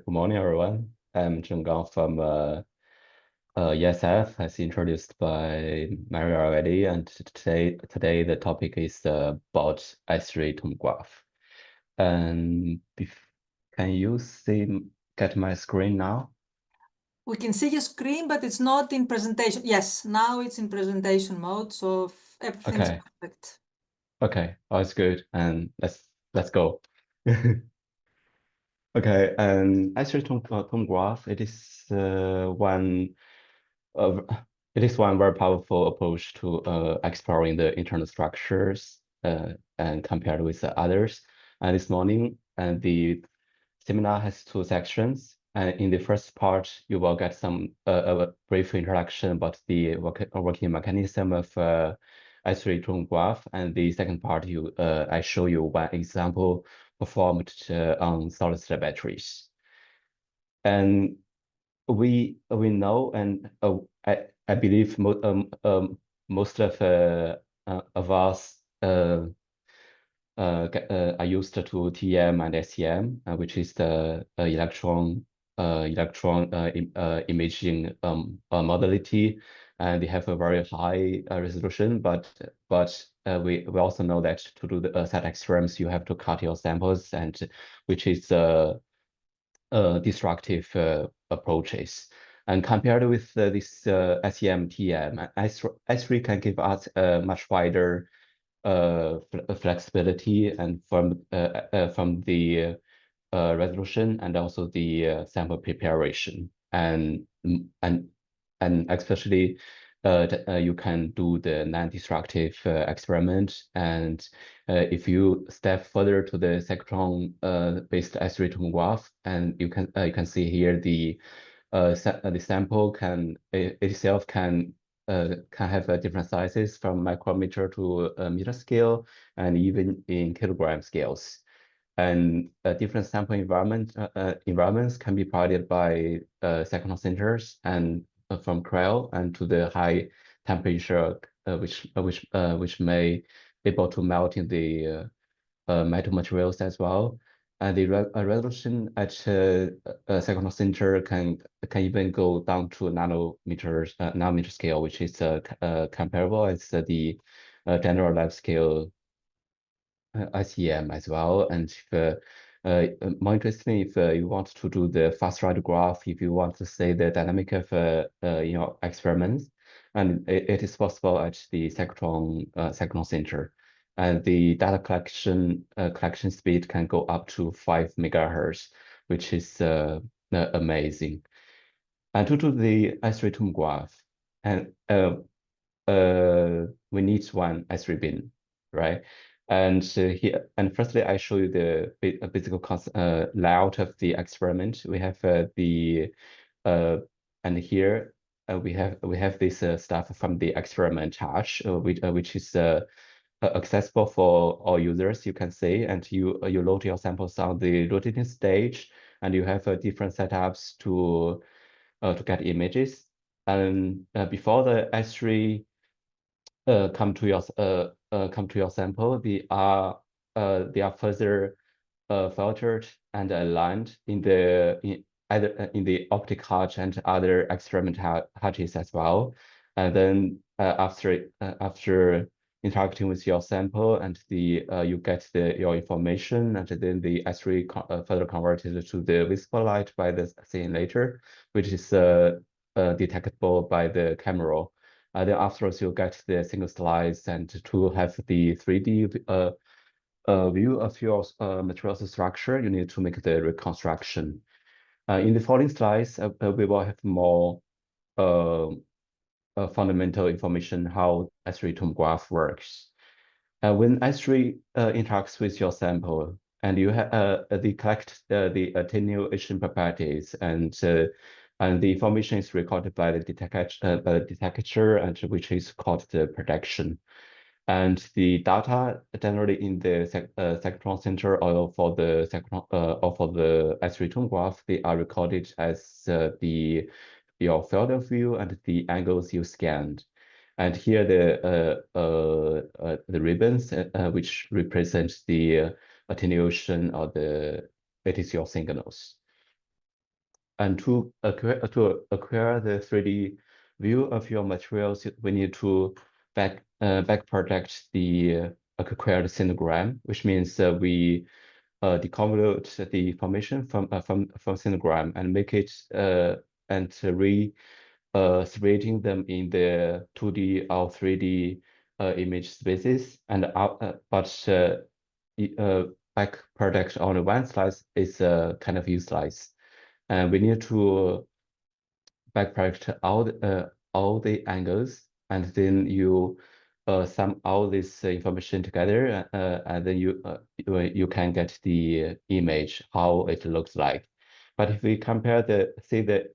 Good morning, everyone. I'm Zhenggang from ESRF, as introduced by Mary already. And today the topic is about S3 tomograph. And can you get my screen now? We can see your screen, but it's not in presentation. Yes, now it's in presentation mode, so everything's perfect. Okay, oh, it's good. And let's go. Okay, and S3 tomograph, it is one very powerful approach to exploring the internal structures and compared with the others. And this morning, and the seminar has two sections. And in the first part, you will get some a brief introduction about the working mechanism of S3 tomograph. And the second part, I show you one example performed on solid-state batteries. And we know, and I believe most of us are used to TEM and SEM, which is the electron imaging modality, and they have a very high resolution. But we also know that to do the set experiments, you have to cut your samples, and which is destructive approaches. And compared with this SEM, TEM, S3 can give us a much wider flexibility and from the resolution and also the sample preparation, and especially you can do the non-destructive experiment. And if you step further to the cyclotron based S3 tomograph, and you can see here the sample itself can have different sizes from micrometer to meter scale, and even in kilogram scales. And different sample environments can be provided by cyclotron centers and from cryo, and to the high temperature, which may able to melt in the metal materials as well. And the resolution at cyclotron center can even go down to nanometer scale, which is comparable as the general lab scale ICM as well. And more interestingly, if you want to do the fast radiograph, if you want to say the dynamic of experiments, and it is possible at the cyclotron center. And the data collection speed can go up to 5 megahertz, which is amazing. And to do the S3 tomograph, and we need one S3 bin, right? And firstly, I show you the physical layout of the experiment. We have and here we have this stuff from the experiment charge, which is accessible for all users, you can see, and you load your samples on the rotating stage, and you have different setups to get images. And before the S3 come to your sample, they are further filtered and aligned either in the optic hatch and other experiment hatches as well. And then after interacting with your sample, and you get your information, and then the S3 further converted to the visible light by the seeing later, which is detectable by the camera. Then afterwards, you get the single slice, and to have the 3D view of your materials structure, you need to make the reconstruction. In the following slides, we will have more fundamental information how S3 tomograph works. When S3 interacts with your sample, and you have they collect the attenuation properties, and the information is recorded by the detector, and which is called the projection. And the data generally in the cyclotron center or for the S3 tomograph, they are recorded as your field of view and the angles you scanned. And here the ribbons which represent the attenuation or it is your signals. and to acquire the 3D view of your materials, we need to back project the acquired sinogram, which means we deconvolute the information from sinogram and make it and separating them in the 2D or 3D image spaces, and back project on one slice is kind of useless, and we need to back project all the angles, and then you sum all this information together, and then you can get the image how it looks like. But if we compare the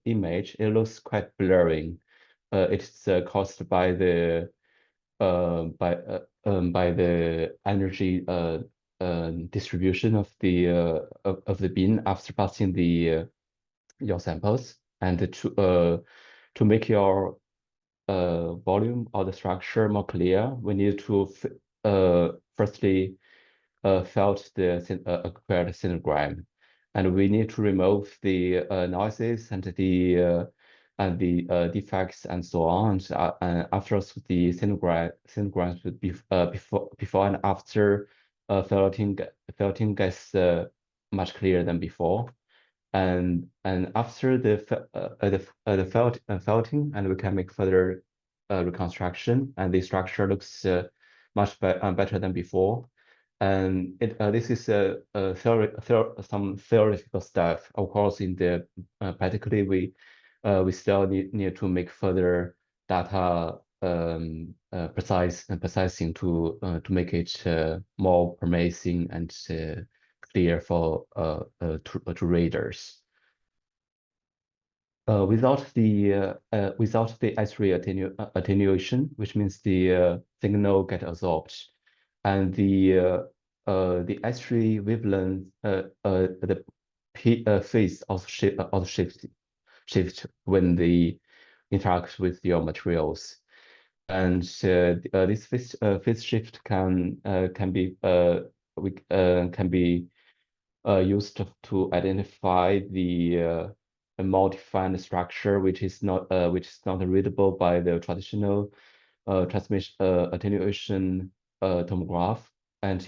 image, it looks quite blurring. It's caused by the by the energy distribution of the beam after passing the your samples, and to make your volume or the structure more clear, we need to firstly felt the acquired sinogram, and we need to remove the noises and the defects and so on. And after the sinograms would be before and after felting gets much clearer than before. And after the felting, and we can make further reconstruction, and the structure looks much better than before. And this is some theoretical stuff. Of course, in the practically we still need to make further data precising to make it more promising and clear for to readers. Without the S3 attenuation, which means the signal get absorbed, and the S3 wavelength the phase also shift when they interact with your materials, and this phase shift can be used to identify the a more defined structure which is not readable by the traditional transmission attenuation tomograph. And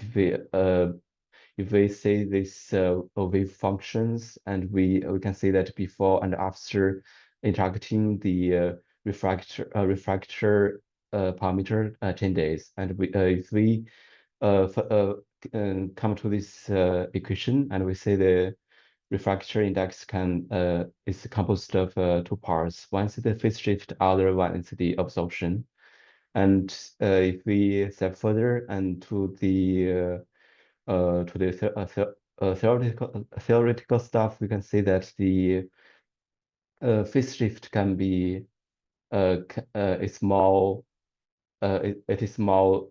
if we say this wave functions, and we can see that before and after interacting, the refractor parameter changes, and if we come to this equation, and we say the refractor index is composed of two parts. One is the phase shift, other one is the absorption. And if we step further and to the theoretical stuff, we can see that the phase shift can be it's more it is more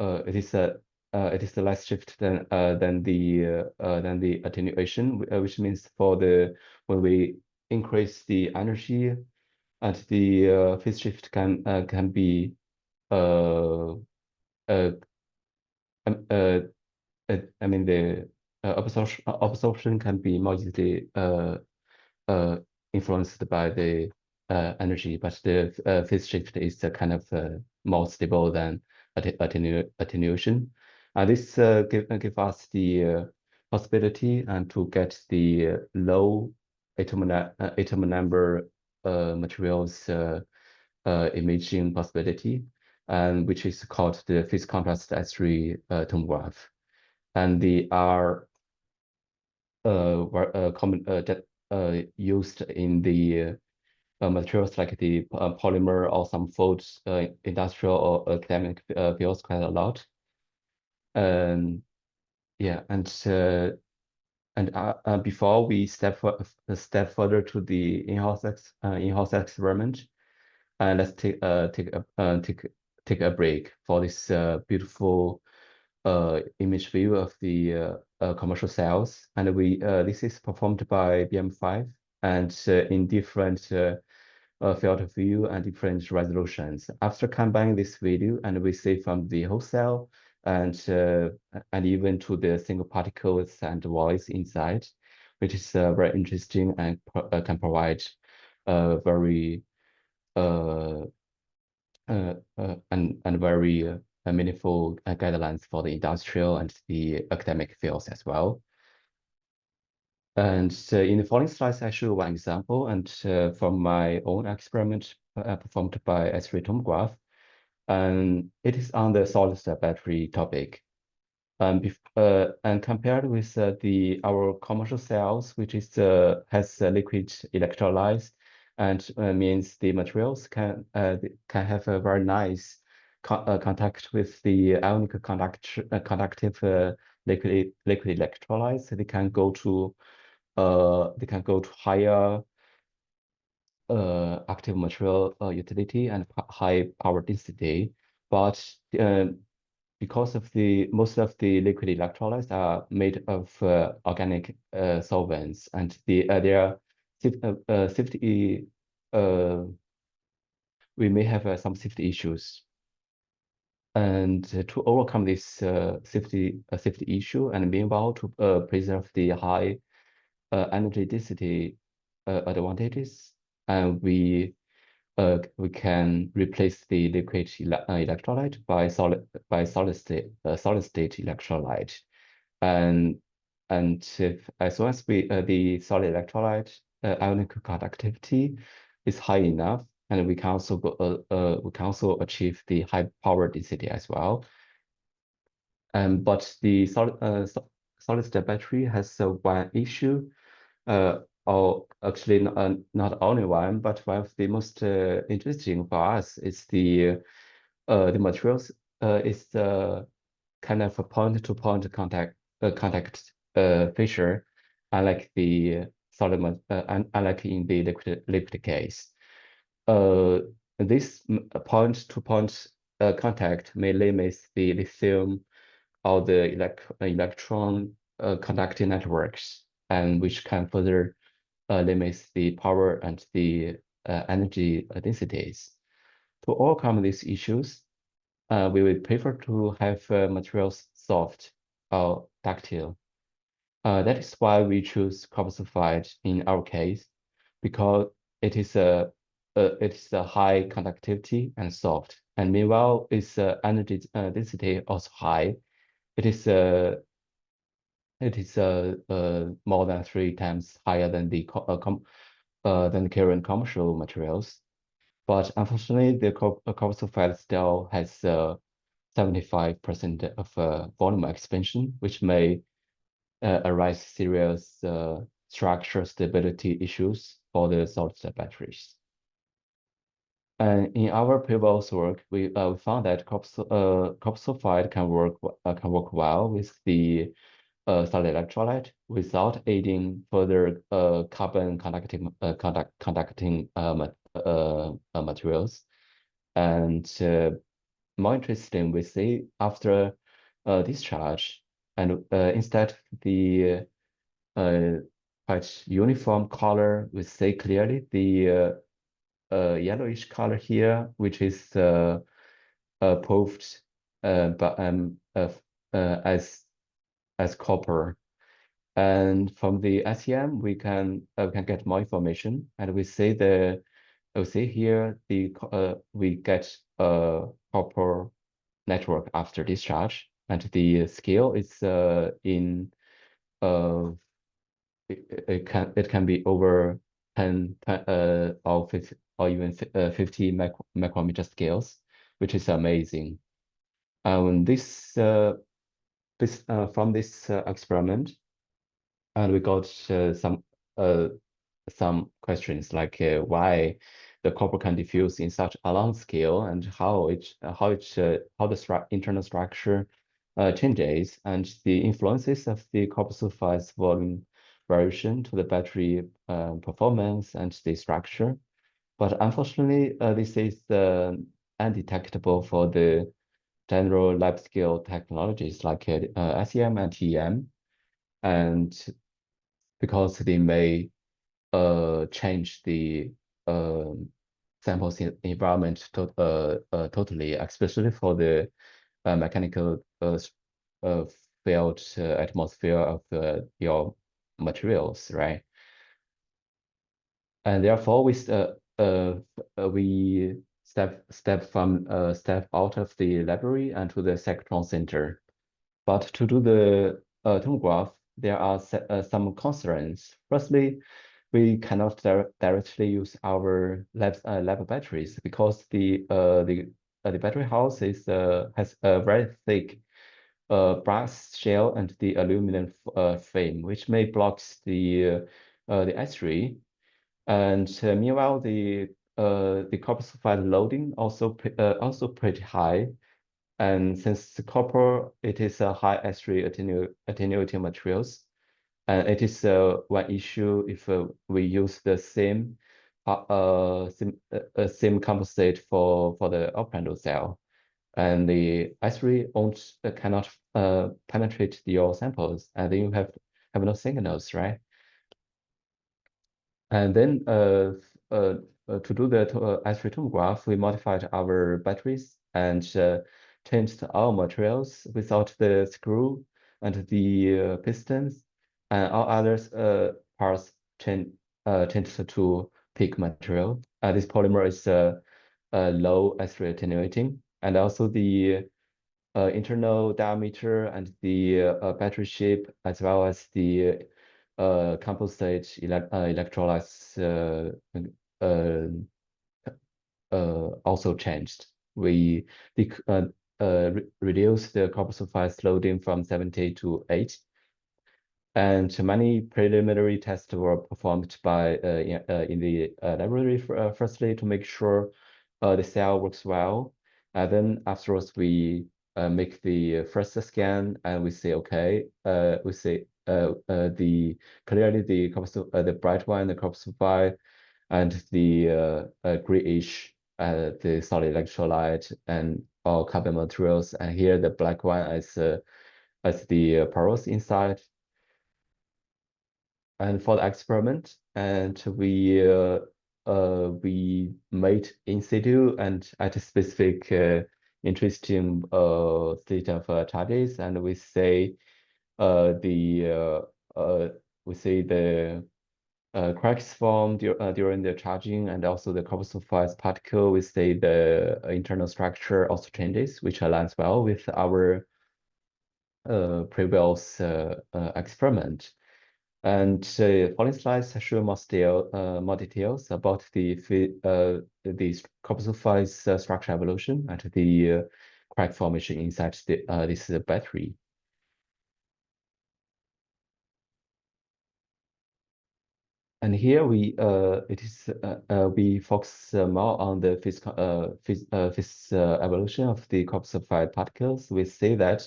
it is less shift than the attenuation, which means when we increase the energy, and the phase shift can be I mean the absorption can be more easily influenced by the energy, but the phase shift is kind of more stable than attenuation. This give us the possibility and to get the low atom number materials imaging possibility, and which is called the phase contrast S3 tomograph. And they are common used in the materials like the polymer or some folds, industrial or academic fields quite a lot. Yeah, and before we step further to the in-house experiment, let's take a break for this beautiful image view of the commercial cells, and this is performed by BM5, and in different field of view and different resolutions. After combining this video, and we see from the whole cell and even to the single particles and voids inside, which is very interesting and can provide very and very meaningful guidelines for the industrial and the academic fields as well. And in the following slides, I show one example and from my own experiment performed by X-ray tomograph. And it is on the solid-state battery topic. And compared with our commercial cells, which is has liquid electrolytes, and means the materials can have a very nice contact with the ionic conductive liquid electrolytes. They can go to higher active material utility and high power density, but because of most of the liquid electrolytes are made of organic solvents, and their safety we may have some safety issues. And to overcome this safety issue, and meanwhile to preserve the high energy density advantages, and we can replace the liquid electrolyte by solid state electrolyte, and as long as the solid electrolyte ionic conductivity is high enough, and we can also achieve the high power density as well. But the solid state battery has one issue. Or actually not only one, but one of the most interesting for us is the materials is the kind of a point-to-point contact feature, unlike the unlike in the liquid case. This point-to-point contact may limit the lithium or the electron conducting networks, and which can further limits the power and the energy densities. To overcome these issues, we would prefer to have materials soft or ductile. That is why we choose copper sulfide in our case, because it is a high conductivity and soft, and meanwhile its energy density also high. It is more than 3 times higher than the current commercial materials. But unfortunately, the copper sulfide still has 75% of volume expansion, which may arise serious structural stability issues for the solid-state batteries. And in our previous work, we found that copper sulfide can work well with the solid electrolyte without aiding further carbon conducting materials. And more interesting, we see after discharge, and instead the quite uniform color, we see clearly the yellowish color here, which is proved as copper. And from the SEM, we can get more information, and we see here we get a copper network after discharge, and the scale is in it can be over 10 or 50 or even 50 micrometer scales, which is amazing. From this experiment, and we got some questions like why the copper can diffuse in such a long scale, and how the internal structure changes, and the influences of the copper sulfide's volume variation to the battery performance and the structure. But unfortunately, this is undetectable for the general lab scale technologies like SEM and TEM, and because they may change the sample environment totally, especially for the mechanical field atmosphere of your materials, right? And therefore, we step out of the library and to the cyclotron center. But to do the tomograph, there are some constraints. Firstly, we cannot directly use our lab batteries because the battery house has a very thick brass shell and the aluminum frame, which may block the S-ray. And meanwhile, the copper sulfide loading also pretty high. And since the copper, it is a high S-ray attenuating materials, and it is one issue if we use the same composite for the operando cell, and the S-ray cannot penetrate your samples, and then you have no signals, right? And then to do the S-ray tomograph, we modified our batteries and changed our materials without the screw and the pistons, and all others parts changed to PIC material. This polymer is low S-ray attenuating, and also the internal diameter and the battery shape, as well as the composite electrolytes also changed. We reduced the copper sulfide loading from 70 to 8. And many preliminary tests were performed in the library firstly to make sure the cell works well. And then afterwards we make the first scan and we say okay. We say clearly the bright one, the copper sulfide, and the grayish the solid electrolyte and all carbon materials. And here the black one as the porous inside. And for the experiment, and we made in situ and at a specific interesting state of charges, and we say the cracks formed during the charging, and also the copper sulfide particle. We say the internal structure also changes, which aligns well with our previous experiment. And following slides show more details about the copper sulfide structure evolution and the crack formation inside this battery. And here we focus more on the evolution of the copper sulfide particles. We say that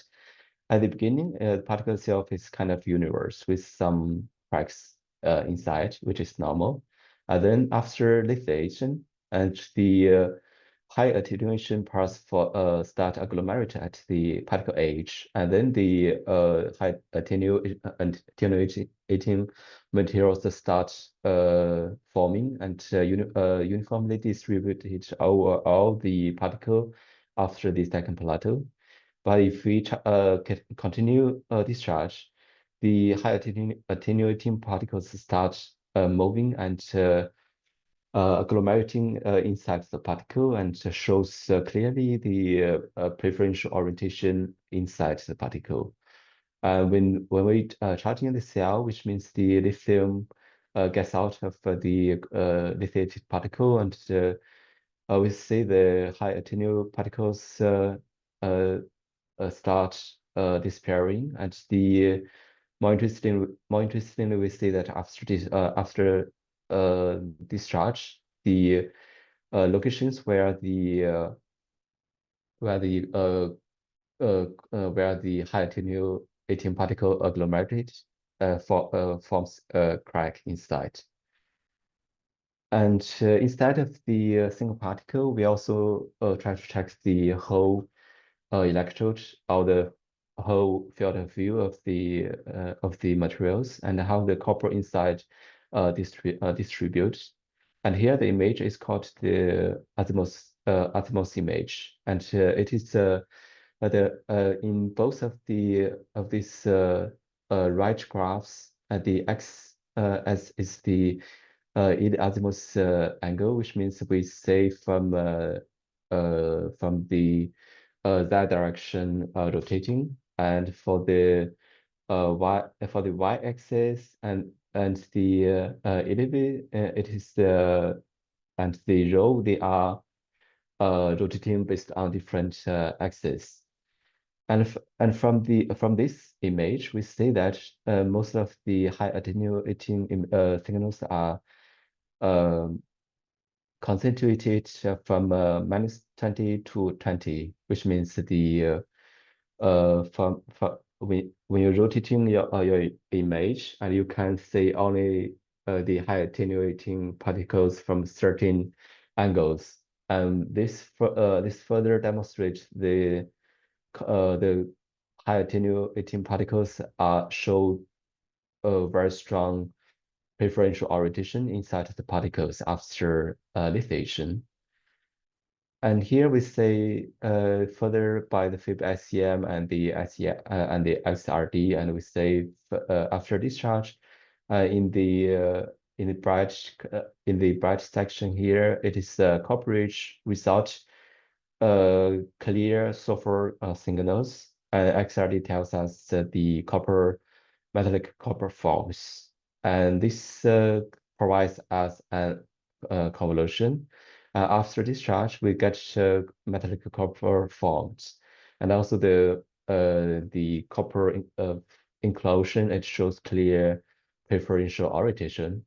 at the beginning, the particle itself is kind of universe with some cracks inside, which is normal. And then after lithiation and the high attenuation parts start agglomerate at the particle edge, and then the high attenuating materials start forming and uniformly distributed over all the particle after the second plateau. But if we continue discharge, the high attenuating particles start moving and agglomerating inside the particle, and shows clearly the preferential orientation inside the particle. When we charging the cell, which means the lithium gets out of the lithiated particle, and we see the high attenuated particles start disappearing, and more interestingly, we see that after discharge, the locations where the high attenuating particle agglomerated forms a crack inside. And instead of the single particle, we also try to check the whole electrode or the whole field of view of the materials and how the copper inside distributes. And here the image is called the Atmos image, and it is in both of these right graphs. the x as is the azimuth angle, which means we say from the z direction rotating, and for the y-axis and the it is the and the rho, they are rotating based on different axes. And from this image, we see that most of the high attenuating signals are concentrated from -20 to 20, which means the from when you're rotating your image, and you can see only the high attenuating particles from certain angles. And this further demonstrates the high attenuating particles show a very strong preferential orientation inside the particles after lithiation. And here we say further by the FIB SEM and the and the XRD, and we say after discharge in the bright section here, it is copper rich without clear sulfur signals. XRD tells us the metallic copper forms, and this provides us a convolution. After discharge, we get metallic copper forms, and also the copper inclusion. It shows clear preferential orientation.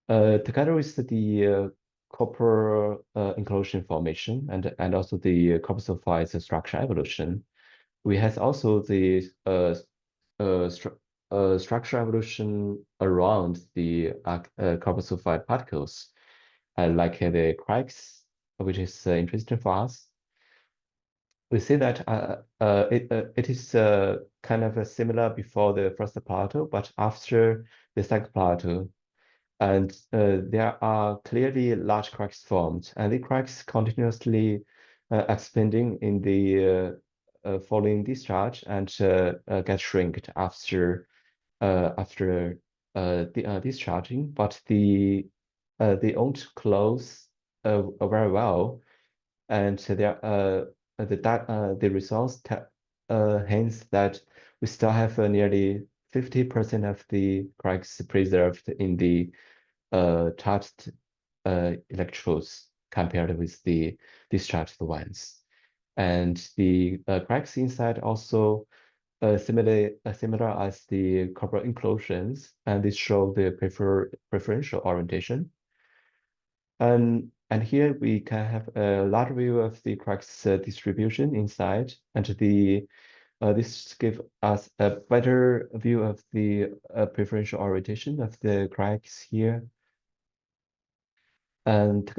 Together with the copper inclusion formation and also the copper sulfide structure evolution, we have also the structure evolution around the copper sulfide particles, like the cracks, which is interesting for us. We see that it is kind of similar before the first plateau, but after the second plateau, and there are clearly large cracks formed, and the cracks continuously expanding in the following discharge and get shrinked after discharging, but they won't close very well, and the results hints that we still have nearly 50% of the cracks preserved in the charged electrodes compared with the discharged ones. And the cracks inside also similar as the copper inclusions, and this show the preferential orientation. And here we can have a large view of the cracks distribution inside, and this gives us a better view of the preferential orientation of the cracks here. And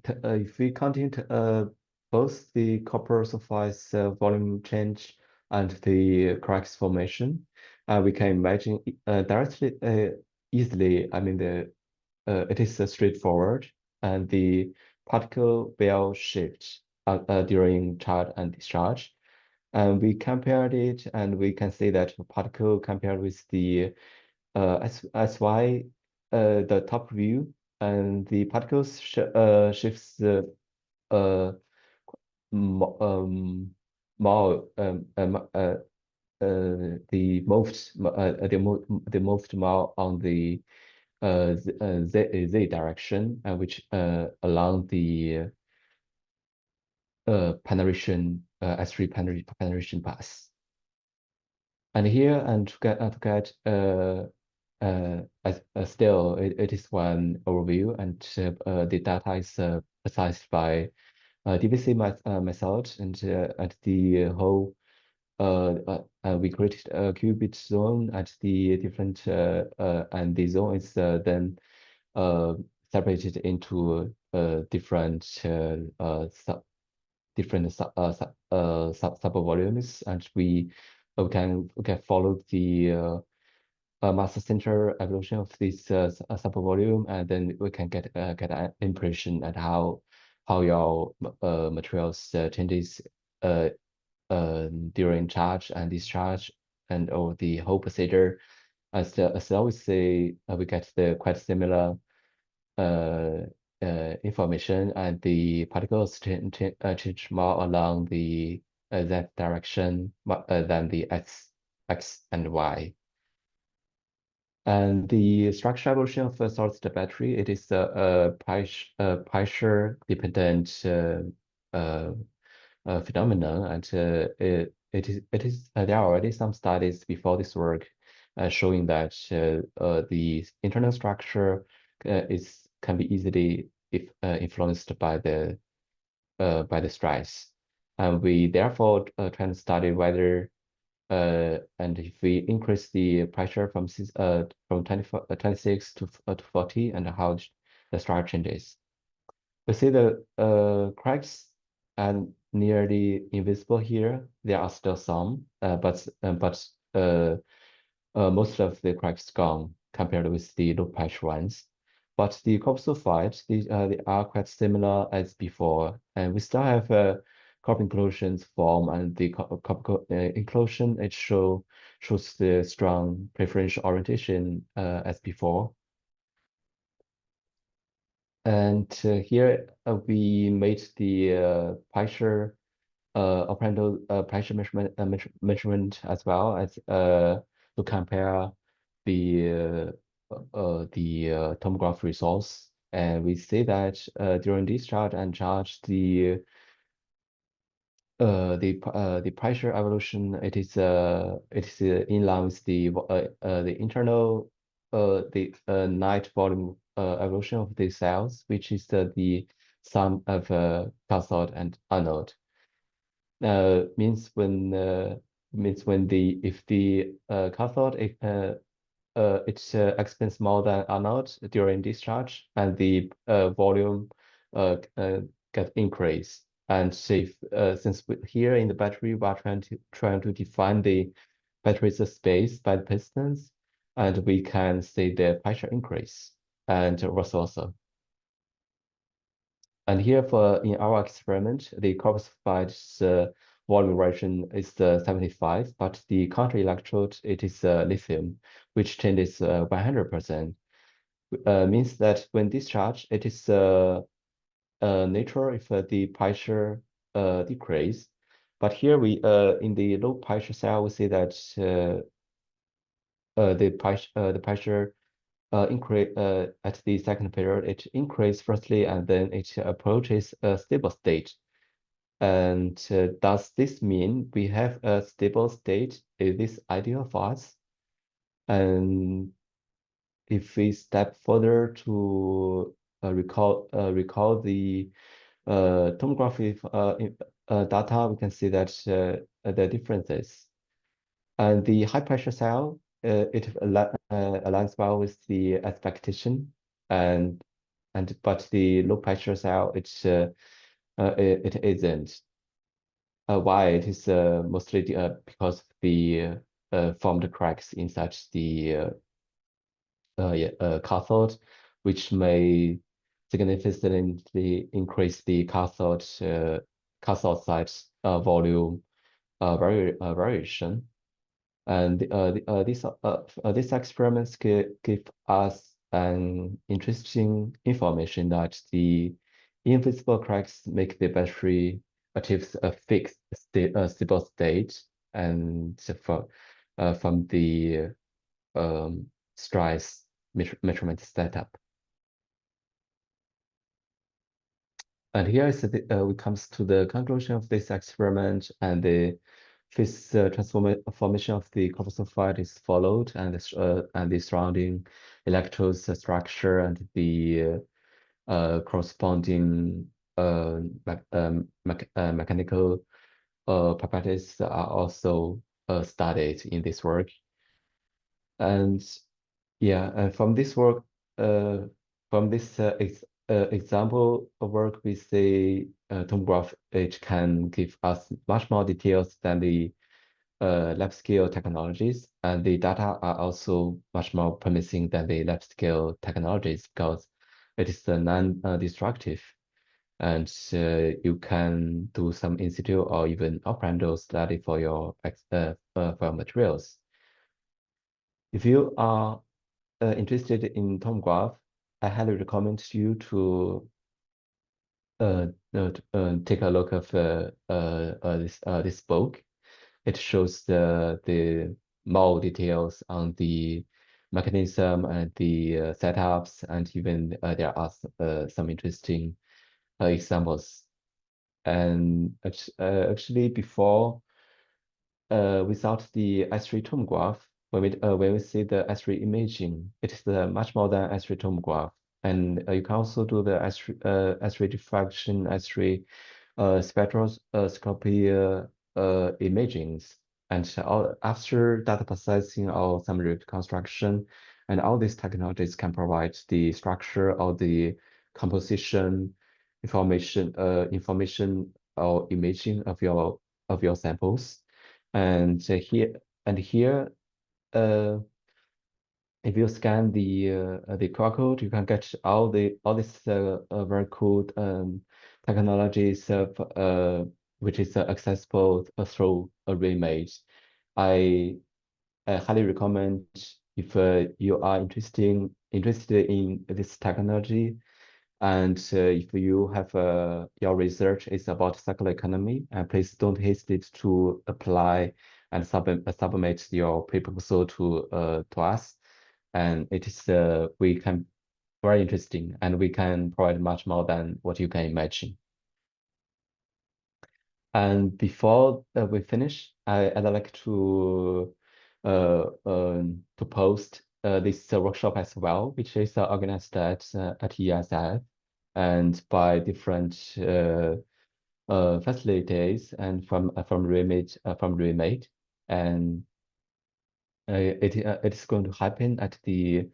if we continue both the copper sulfide volume change and the cracks formation, we can imagine directly easily. I mean, it is straightforward, and the particle will shift during charge and discharge. And we compared it, and we can see that particle compared with the SY, the top view, and the particles shifts more the most more on the Z direction, which along the penetration S3 penetration path. And here, and to get still, it is one overview, and the data is assessed by DVC method, and the whole we created a qubit zone at the different and the zone is then separated into different subvolumes, and we can follow the mass center evolution of this subvolume, and then we can get an impression at how your materials changes during charge and discharge, and or the whole procedure. As I always say, we get the quite similar information, and the particles change more along the z direction than the x and y. And the structural evolution of a solid-state battery, it is a pressure-dependent phenomenon, and there are already some studies before this work showing that the internal structure can be easily influenced by the stress, and we therefore try to study whether and if we increase the pressure from 26 to 40, and how the structure changes. We see the cracks and nearly invisible here. There are still some, but most of the cracks gone compared with the low pressure ones. But the copper sulfide, they are quite similar as before, and we still have copper inclusions form, and the copper inclusion it shows the strong preferential orientation as before. And here we made the pressure operando pressure measurement as well as to compare the tomograph results, and we see that during discharge and charge the pressure evolution it is in line with the internal night volume evolution of the cells, which is the sum of cathode and anode. Means when if the cathode it expands more than anode during discharge, and the volume get increased. And if since here in the battery we are trying to define the battery's space by the pistons, and we can see the pressure increase and vice versa. And here in our experiment, the copper sulfide's volume region is 75, but the counter electrode, it is lithium, which changes 100%. Means that when discharged, it is natural if the pressure decrease. But here we in the low pressure cell, we see that the pressure increase at the second period, it increases firstly, and then it approaches a stable state. And does this mean we have a stable state? Is this ideal for us? And if we step further to recall the tomography data, we can see that the differences. And the high pressure cell, it aligns well with the expectation, and but the low pressure cell, it isn't. Why? It is mostly because of the formed cracks inside the cathode, which may significantly increase the cathode size volume variation. And these experiments give us an interesting information that the invisible cracks make the battery achieve a fixed stable state, and from the stress measurement setup. And here is we comes to the conclusion of this experiment, and the phase transformation of the copper sulfide is followed, and the surrounding electrodes structure and the corresponding mechanical properties are also studied in this work. And yeah, and from this work, from this example of work, we see tomograph it can give us much more details than the lab scale technologies, and the data are also much more promising than the lab scale technologies because it is non-destructive. and you can do some in situ or even operando study for your materials. If you are interested in tomograph, I highly recommend you to take a look of this book. It shows the more details on the mechanism and the setups, and even there are some interesting examples. And actually, before without the X-ray tomograph, when we see the X-ray imaging, it is much more than X-ray tomograph. And you can also do the X-ray diffraction, X-ray spectroscopy imagings. And after data processing or some reconstruction, and all these technologies can provide the structure or the composition information or imaging of your samples. And here, uh, if you scan the QR code, you can get all these very cool technologies of which is accessible through a remake. I highly recommend if you are interested in this technology, and if you have your research is about circular economy, please don't hesitate to apply and submit your proposal to us. And it is we can very interesting, and we can provide much more than what you can imagine. And before we finish, I'd like to post this workshop as well, which is organized at ESRF and by different facilities and from Remade, and it is going to happen at the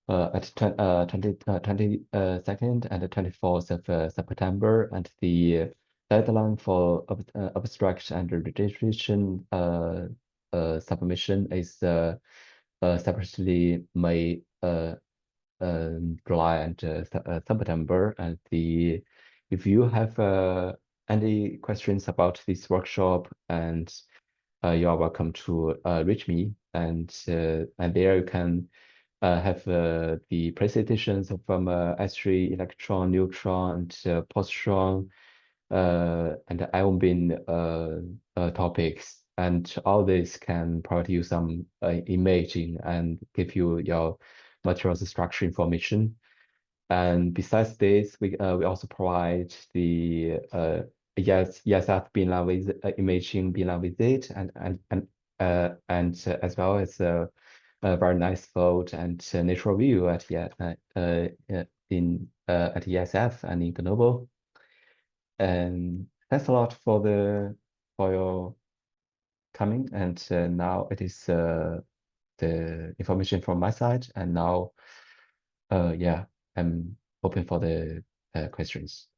at 22nd and the 24th of September, and the deadline for abstract and registration submission is separately May, July, and September. And if you have any questions about this workshop, and you are welcome to reach me, and there you can have the presentations from X-ray, electron, neutron, and positron, and ion beam topics. And all this can provide you some imaging and give you your materials structure information. And besides this, we also provide the ESF beamline with imaging beamline visit, and as well as a very nice photo and natural view at at ESF and in Grenoble. And thanks a lot for your coming. And now it is the information from my side. And now, yeah, I'm open for the questions.